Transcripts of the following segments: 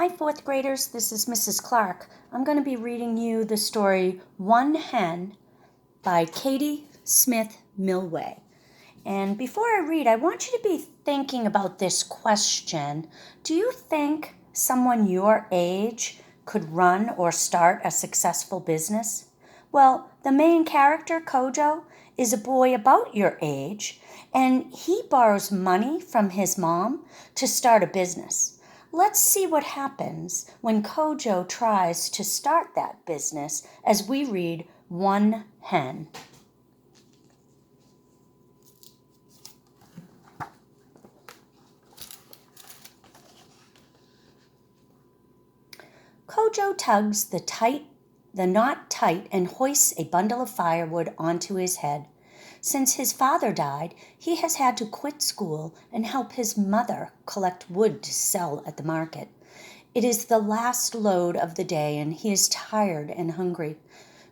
Hi, fourth graders. This is Mrs. Clark. I'm going to be reading you the story One Hen by K.S.Milway. And before I read, I want you to be thinking about this question. Do you think someone your age could run or start a successful business? Well, the main character, Kojo, is a boy about your age, and he borrows money from his mom to start a business. Let's see what happens when Kojo tries to start that business as we read One Hen. Kojo tugs the knot tight and hoists a bundle of firewood onto his head. Since his father died, he has had to quit school and help his mother collect wood to sell at the market. It is the last load of the day, and he is tired and hungry.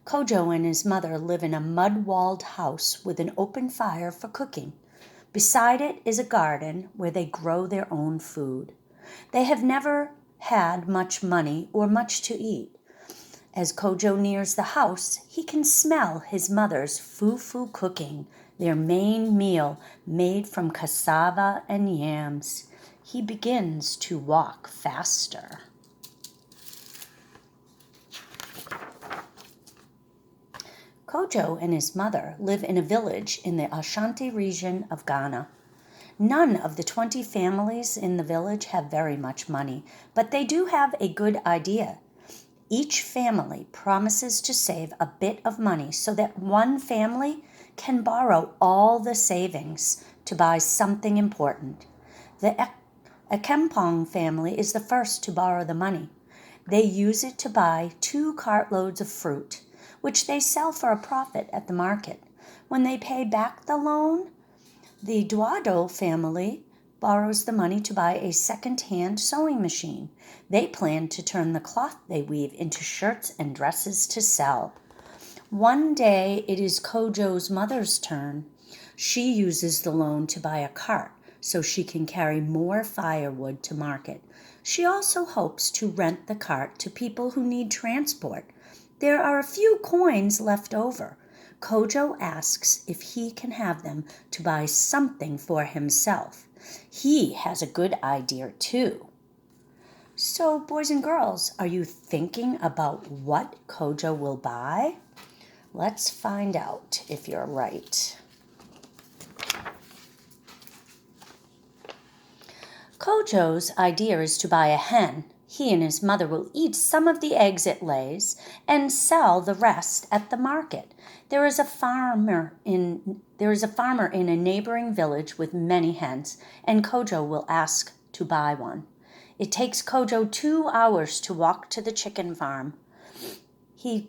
Kojo and his mother live in a mud-walled house with an open fire for cooking. Beside it is a garden where they grow their own food. They have never had much money or much to eat. As Kojo nears the house, he can smell his mother's fufu cooking, their main meal made from cassava and yams. He begins to walk faster. Kojo and his mother live in a village in the Ashanti region of Ghana. None of the 20 families in the village have very much money, but they do have a good idea. Each family promises to save a bit of money so that one family can borrow all the savings to buy something important. The Ekempong family is the first to borrow the money. They use it to buy 2 cartloads of fruit, which they sell for a profit at the market. When they pay back the loan, the Duado family borrows the money to buy a second-hand sewing machine. They plan to turn the cloth they weave into shirts and dresses to sell. One day it is Kojo's mother's turn. She uses the loan to buy a cart so she can carry more firewood to market. She also hopes to rent the cart to people who need transport. There are a few coins left over. Kojo asks if he can have them to buy something for himself. He has a good idea too. So, boys and girls, are you thinking about what Kojo will buy? Let's find out if you're right. Kojo's idea is to buy a hen. He and his mother will eat some of the eggs it lays and sell the rest at the market. There is a farmer in a neighboring village with many hens, and Kojo will ask to buy one. It takes Kojo 2 hours to walk to the chicken farm.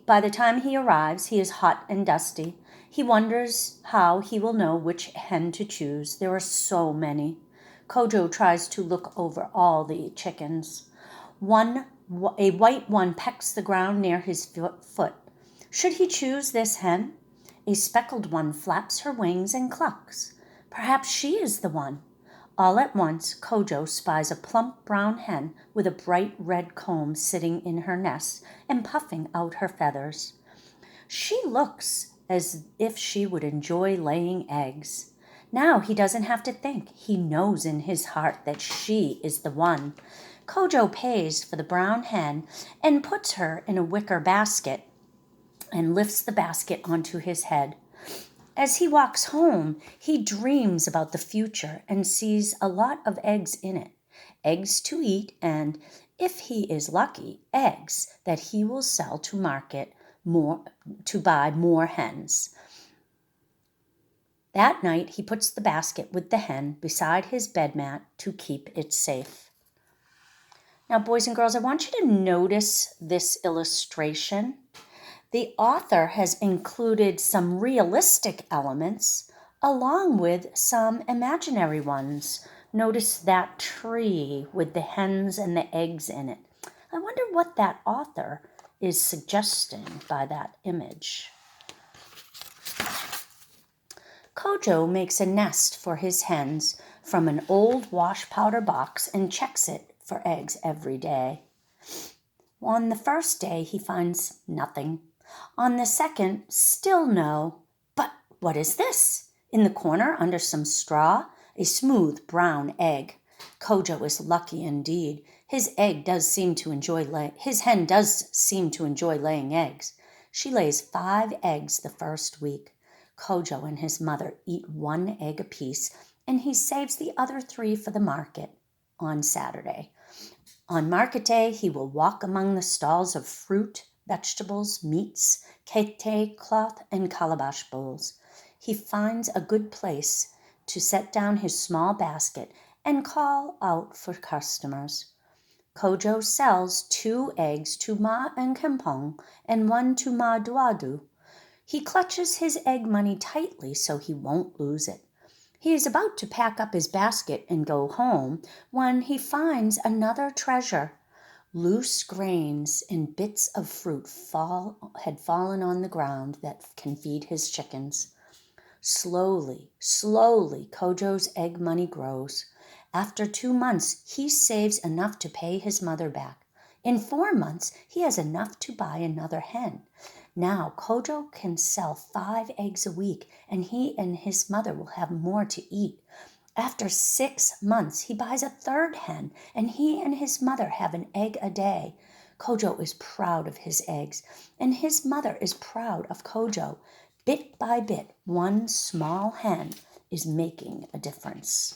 By the time he arrives, he is hot and dusty. He wonders how he will know which hen to choose. There are so many. Kojo tries to look over all the chickens. A white one pecks the ground near his foot. Should he choose this hen? A speckled one flaps her wings and clucks. Perhaps she is the one. All at once, Kojo spies a plump brown hen with a bright red comb sitting in her nest and puffing out her feathers. She looks as if she would enjoy laying eggs. Now he doesn't have to think. He knows in his heart that she is the one. Kojo pays for the brown hen and puts her in a wicker basket and lifts the basket onto his head. As he walks home, he dreams about the future and sees a lot of eggs in it. Eggs to eat and, if he is lucky, eggs that he will sell to market to buy more hens. That night, he puts the basket with the hen beside his bed mat to keep it safe. Now, boys and girls, I want you to notice this illustration. The author has included some realistic elements along with some imaginary ones. Notice that tree with the hens and the eggs in it. I wonder what that author is suggesting by that image. Kojo makes a nest for his hens from an old wash powder box and checks it for eggs every day. On the first day, he finds nothing. On the second, still no. But what is this? In the corner, under some straw, a smooth brown egg. Kojo is lucky indeed. His hen does seem to enjoy laying eggs. She lays 5 eggs the first week. Kojo and his mother eat 1 egg apiece, and he saves the other 3 for the market on Saturday. On market day, he will walk among the stalls of fruit, vegetables, meats, kete cloth, and calabash bowls. He finds a good place to set down his small basket and call out for customers. Kojo sells 2 eggs to Ma and Kempong and 1 to Ma Duadu. He clutches his egg money tightly so he won't lose it. He is about to pack up his basket and go home when he finds another treasure. Loose grains and bits of fruit had fallen on the ground that can feed his chickens. Slowly, Kojo's egg money grows. After 2 months, he saves enough to pay his mother back. In 4 months, he has enough to buy another hen. Now Kojo can sell 5 eggs a week, and he and his mother will have more to eat. After 6 months, he buys a 3rd hen, and he and his mother have an egg a day. Kojo is proud of his eggs, and his mother is proud of Kojo. Bit by bit, 1 small hen is making a difference.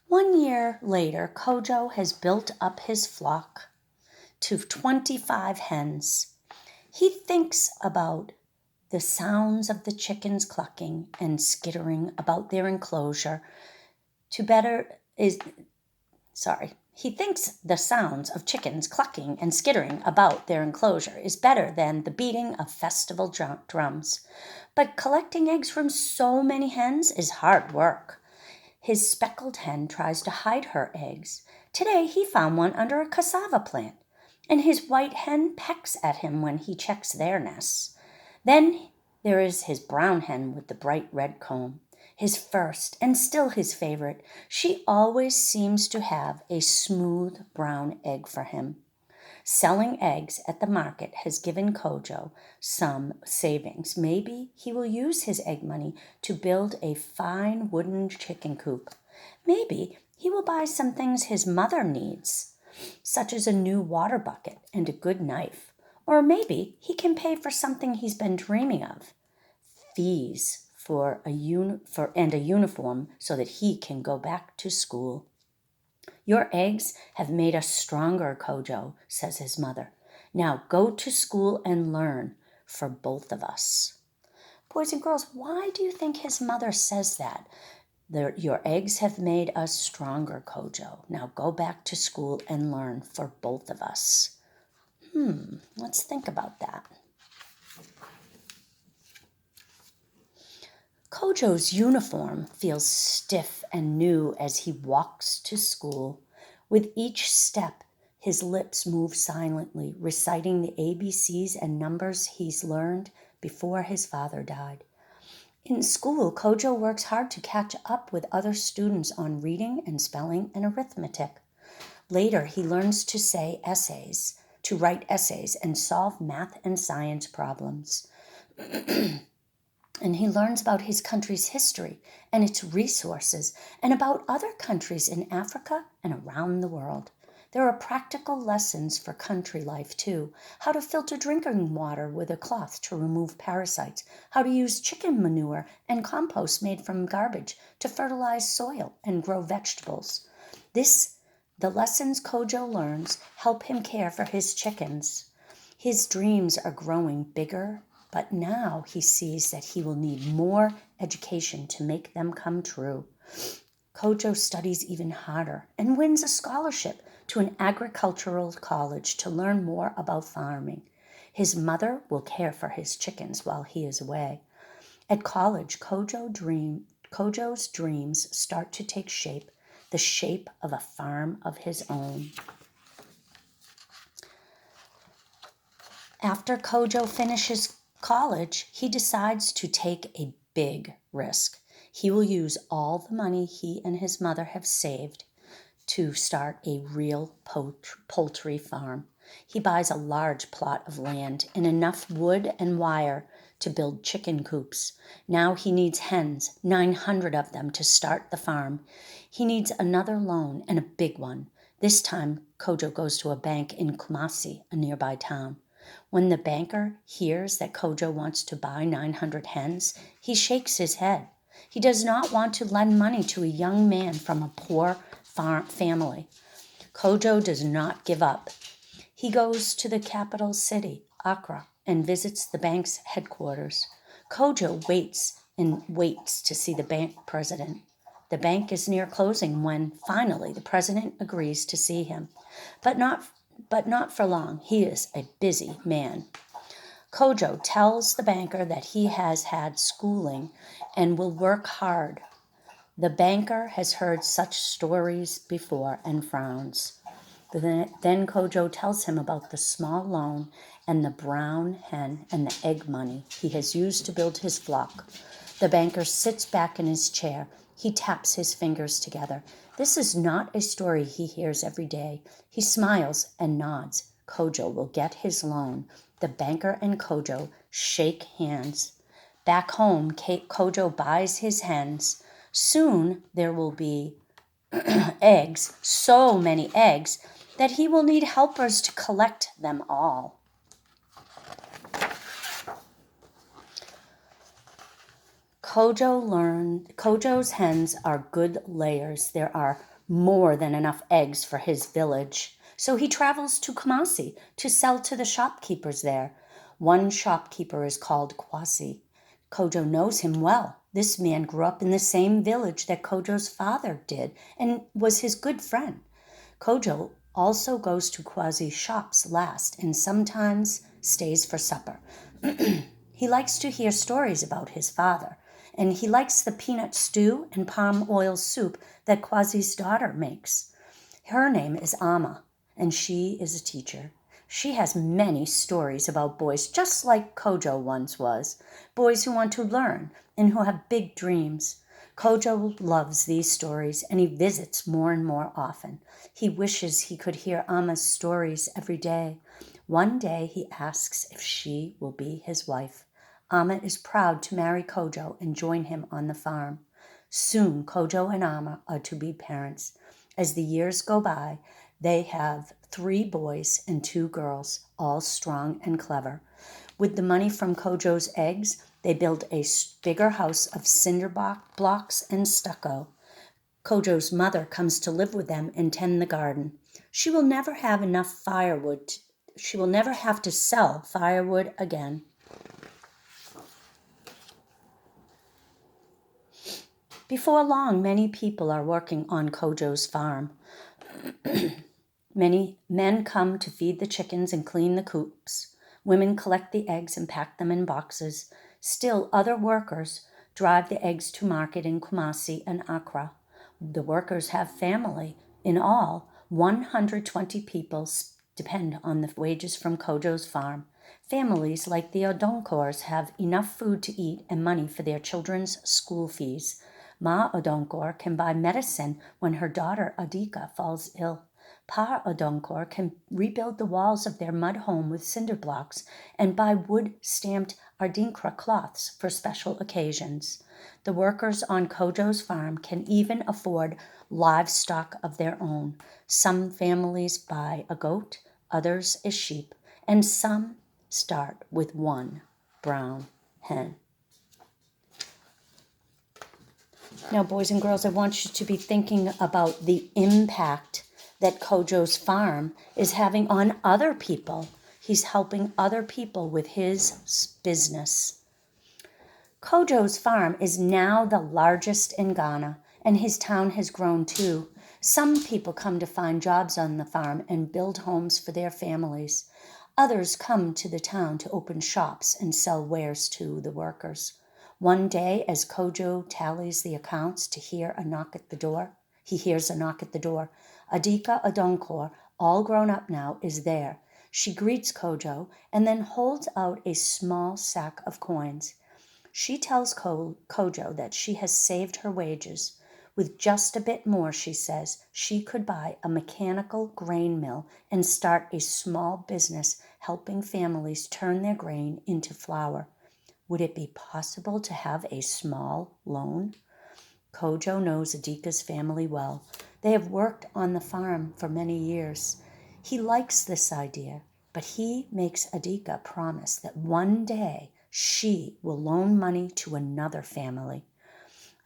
1 year later, Kojo has built up his flock to 25 hens. He thinks about the sounds of the chickens clucking and skittering about their enclosure He thinks the sounds of chickens clucking and skittering about their enclosure is better than the beating of festival drums. But collecting eggs from so many hens is hard work. His speckled hen tries to hide her eggs. Today he found one under a cassava plant, and his white hen pecks at him when he checks their nests. Then there is his brown hen with the bright red comb, his first and still his favorite. She always seems to have a smooth brown egg for him. Selling eggs at the market has given Kojo some savings. Maybe he will use his egg money to build a fine wooden chicken coop. Maybe he will buy some things his mother needs, such as a new water bucket and a good knife. Or maybe he can pay for something he's been dreaming of, fees and a uniform so that he can go back to school. Your eggs have made us stronger, Kojo, says his mother. Now go to school and learn for both of us. Boys and girls, why do you think his mother says that? Your eggs have made us stronger, Kojo. Now go back to school and learn for both of us. Let's think about that. Kojo's uniform feels stiff and new as he walks to school. With each step, his lips move silently, reciting the ABCs and numbers he's learned before his father died. In school, Kojo works hard to catch up with other students on reading and spelling and arithmetic. Later, he learns to write essays and solve math and science problems. And he learns about his country's history and its resources and about other countries in Africa and around the world. There are practical lessons for country life too. How to filter drinking water with a cloth to remove parasites. How to use chicken manure and compost made from garbage to fertilize soil and grow vegetables. The lessons Kojo learns help him care for his chickens. His dreams are growing bigger, but now he sees that he will need more education to make them come true. Kojo studies even harder and wins a scholarship to an agricultural college to learn more about farming. His mother will care for his chickens while he is away. At college, Kojo's dreams start to take shape, the shape of a farm of his own. After Kojo finishes college, he decides to take a big risk. He will use all the money he and his mother have saved to start a real poultry farm. He buys a large plot of land and enough wood and wire to build chicken coops. Now he needs hens, 900 of them, to start the farm. He needs another loan, and a big one. This time, Kojo goes to a bank in Kumasi, a nearby town. When the banker hears that Kojo wants to buy 900 hens, he shakes his head. He does not want to lend money to a young man from a poor family. Kojo does not give up. He goes to the capital city, Accra, and visits the bank's headquarters. Kojo waits and waits to see the bank president. The bank is near closing when, finally, the president agrees to see him. But not for long. He is a busy man. Kojo tells the banker that he has had schooling and will work hard. The banker has heard such stories before and frowns. Then Kojo tells him about the small loan and the brown hen and the egg money he has used to build his flock. The banker sits back in his chair. He taps his fingers together. This is not a story he hears every day. He smiles and nods. Kojo will get his loan. The banker and Kojo shake hands. Back home, Kojo buys his hens. Soon there will be eggs, so many eggs, that he will need helpers to collect them all. Kojo's hens are good layers. There are more than enough eggs for his village. So he travels to Kumasi to sell to the shopkeepers there. One shopkeeper is called Kwasi. Kojo knows him well. This man grew up in the same village that Kojo's father did and was his good friend. Kojo also goes to Kwasi's shops last and sometimes stays for supper. He likes to hear stories about his father, and he likes the peanut stew and palm oil soup that Kwasi's daughter makes. Her name is Amma, and she is a teacher. She has many stories about boys, just like Kojo once was, boys who want to learn and who have big dreams. Kojo loves these stories, and he visits more and more often. He wishes he could hear Amma's stories every day. One day he asks if she will be his wife. Amma is proud to marry Kojo and join him on the farm. Soon Kojo and Amma are to be parents. As the years go by, they have 3 boys and 2 girls, all strong and clever. With the money from Kojo's eggs, they build a bigger house of cinder blocks and stucco. Kojo's mother comes to live with them and tend the garden. She will never have enough firewood. She will never have to sell firewood again. Before long, many people are working on Kojo's farm. Many men come to feed the chickens and clean the coops. Women collect the eggs and pack them in boxes. Still, other workers drive the eggs to market in Kumasi and Accra. The workers have family. In all, 120 people depend on the wages from Kojo's farm. Families like the Odonkors have enough food to eat and money for their children's school fees. Ma Odonkor can buy medicine when her daughter Adika falls ill. Pa Odonkor can rebuild the walls of their mud home with cinder blocks and buy wood-stamped Ardinkra cloths for special occasions. The workers on Kojo's farm can even afford livestock of their own. Some families buy a goat, others a sheep, and some start with 1 brown hen. Now, boys and girls, I want you to be thinking about the impact that Kojo's farm is having on other people. He's helping other people with his business. Kojo's farm is now the largest in Ghana, and his town has grown too. Some people come to find jobs on the farm and build homes for their families. Others come to the town to open shops and sell wares to the workers. One day, as Kojo tallies the accounts he hears a knock at the door. Adika Odonkor, all grown up now, is there. She greets Kojo and then holds out a small sack of coins. She tells Kojo that she has saved her wages. With just a bit more, she says, she could buy a mechanical grain mill and start a small business helping families turn their grain into flour. Would it be possible to have a small loan? Kojo knows Adika's family well. They have worked on the farm for many years. He likes this idea, but he makes Adika promise that one day she will loan money to another family.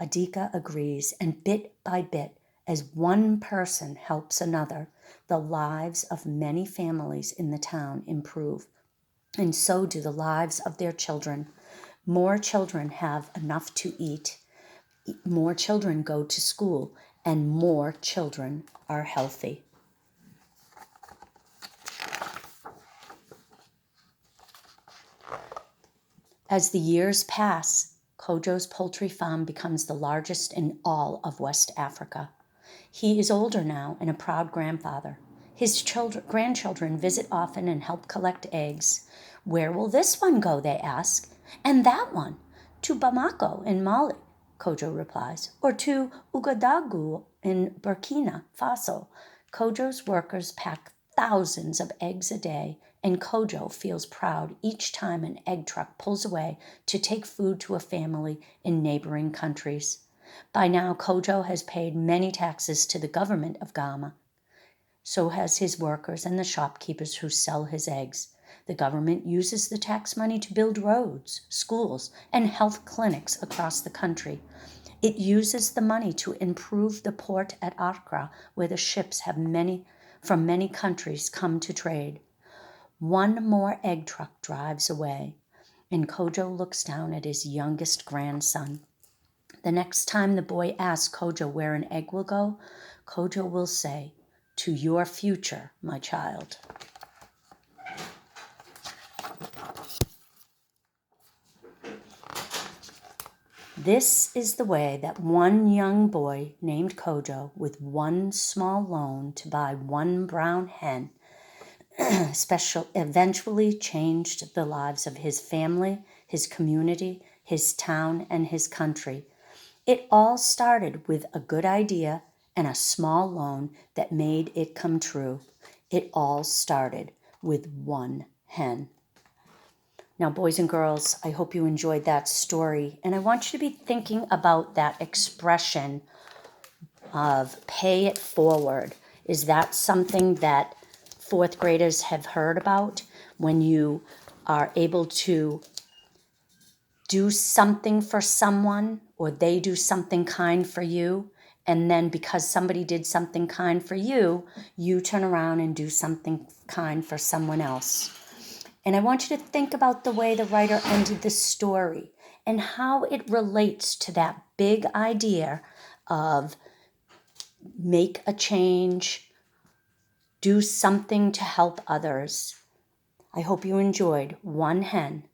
Adika agrees, and bit by bit, as one person helps another, the lives of many families in the town improve, and so do the lives of their children. More children have enough to eat, more children go to school, and more children are healthy. As the years pass, Kojo's poultry farm becomes the largest in all of West Africa. He is older now and a proud grandfather. His grandchildren visit often and help collect eggs. Where will this one go, they ask. And that one? To Bamako in Mali, Kojo replies, or to Ouagadougou in Burkina Faso. Kojo's workers pack thousands of eggs a day, and Kojo feels proud each time an egg truck pulls away to take food to a family in neighboring countries. By now, Kojo has paid many taxes to the government of Ghana. So has his workers and the shopkeepers who sell his eggs. The government uses the tax money to build roads, schools, and health clinics across the country. It uses the money to improve the port at Accra, where the ships from many countries come to trade. One more egg truck drives away, and Kojo looks down at his youngest grandson. The next time the boy asks Kojo where an egg will go, Kojo will say, "To your future, my child." This is the way that one young boy named Kojo, with one small loan to buy one brown hen, eventually changed the lives of his family, his community, his town, and his country. It all started with a good idea and a small loan that made it come true. It all started with one hen. Now, boys and girls, I hope you enjoyed that story. And I want you to be thinking about that expression of pay it forward. Is that something that fourth graders have heard about? When you are able to do something for someone, or they do something kind for you, and then because somebody did something kind for you, you turn around and do something kind for someone else. And I want you to think about the way the writer ended the story and how it relates to that big idea of make a change, do something to help others. I hope you enjoyed One Hen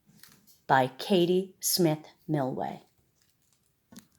by K.S.Milway.